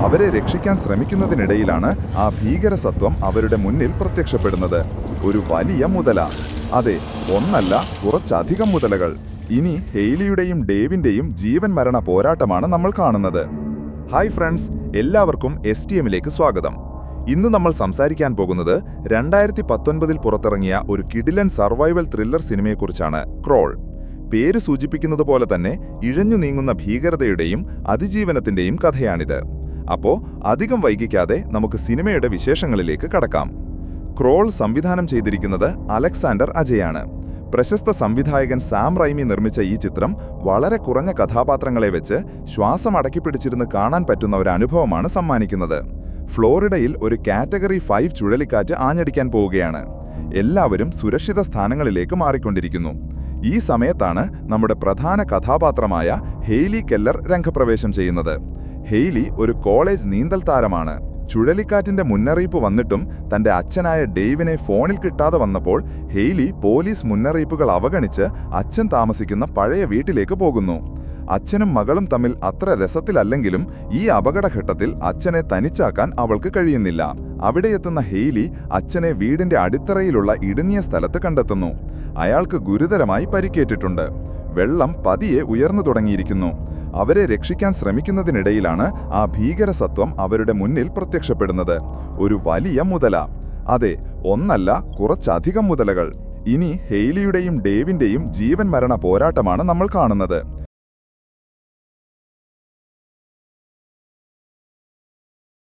അവരെ രക്ഷിക്കാൻ ശ്രമിക്കുന്നതിനിടയിലാണ് ആ ഭീകരസത്വം അവരുടെ മുന്നിൽ പ്രത്യക്ഷപ്പെടുന്നത്. ഒരു വലിയ മുതല. അതെ, ഒന്നല്ല, കുറച്ചധികം മുതലകൾ. ഇനി ഹെയ്ലിയുടെയും ഡേവിന്റെയും ജീവൻ മരണ പോരാട്ടമാണ് നമ്മൾ കാണുന്നത്. ഹായ് ഫ്രണ്ട്സ്, എല്ലാവർക്കും STMലേക്ക് സ്വാഗതം. ഇന്ന് നമ്മൾ സംസാരിക്കാൻ പോകുന്നത് 2019 പുറത്തിറങ്ങിയ ഒരു കിടിലൻ സർവൈവൽ ത്രില്ലർ സിനിമയെക്കുറിച്ചാണ്. ക്രോൾ. പേര് സൂചിപ്പിക്കുന്നത് പോലെ തന്നെ ഇഴഞ്ഞു നീങ്ങുന്ന ഭീകരതയുടെയും അതിജീവനത്തിന്റെയും കഥയാണിത്. അപ്പോ അധികം വൈകിക്കാതെ നമുക്ക് സിനിമയുടെ വിശേഷങ്ങളിലേക്ക് കടക്കാം. ക്രോൾ സംവിധാനം ചെയ്തിരിക്കുന്നത് അലക്സാണ്ടർ അജയാണ്. പ്രശസ്ത സംവിധായകൻ സാം റൈമി നിർമ്മിച്ച ഈ ചിത്രം വളരെ കുറഞ്ഞ കഥാപാത്രങ്ങളെ വെച്ച് ശ്വാസം അടക്കിപ്പിടിച്ചിരുന്ന് കാണാൻ പറ്റുന്ന ഒരു അനുഭവമാണ് സമ്മാനിക്കുന്നത്. ഫ്ലോറിഡയിൽ ഒരു കാറ്റഗറി 5 ചുഴലിക്കാറ്റ് ആഞ്ഞടിക്കാൻ പോവുകയാണ്. എല്ലാവരും സുരക്ഷിത സ്ഥാനങ്ങളിലേക്ക് മാറിക്കൊണ്ടിരിക്കുന്നു. ഈ സമയത്താണ് നമ്മുടെ പ്രധാന കഥാപാത്രമായ ഹെയ്ലി കെല്ലർ രംഗപ്രവേശം ചെയ്യുന്നത്. ഹെയ്ലി ഒരു കോളേജ് നീന്തൽ താരമാണ്. ചുഴലിക്കാറ്റിന്റെ മുന്നറിയിപ്പ് വന്നിട്ടും തന്റെ അച്ഛനായ ഡേവിനെ ഫോണിൽ കിട്ടാതെ വന്നപ്പോൾ ഹെയ്ലി പോലീസ് മുന്നറിയിപ്പുകൾ അവഗണിച്ച് അച്ഛൻ താമസിക്കുന്ന പഴയ വീട്ടിലേക്ക് പോകുന്നു. അച്ഛനും മകളും തമ്മിൽ അത്ര രസത്തിലല്ലെങ്കിലും ഈ അപകടഘട്ടത്തിൽ അച്ഛനെ തനിച്ചാക്കാൻ അവൾക്ക് കഴിയുന്നില്ല. അവിടെയെത്തുന്ന ഹെയ്ലി അച്ഛനെ വീടിന്റെ അടിത്തറയിലുള്ള ഇടുങ്ങിയ സ്ഥലത്ത് കണ്ടെത്തുന്നു. അയാൾക്ക് ഗുരുതരമായി പരിക്കേറ്റിട്ടുണ്ട്. വെള്ളം പതിയെ ഉയർന്നു തുടങ്ങിയിരിക്കുന്നു. അവരെ രക്ഷിക്കാൻ ശ്രമിക്കുന്നതിനിടയിലാണ് ആ ഭീകരസത്വം അവരുടെ മുന്നിൽ പ്രത്യക്ഷപ്പെടുന്നത്. ഒരു വലിയ മുതല. അതെ, ഒന്നല്ല, കുറച്ചധികം മുതലകൾ. ഇനി ഹെയ്ലിയുടെയും ഡേവിന്റെയും ജീവൻ മരണ പോരാട്ടമാണ് നമ്മൾ കാണുന്നത്.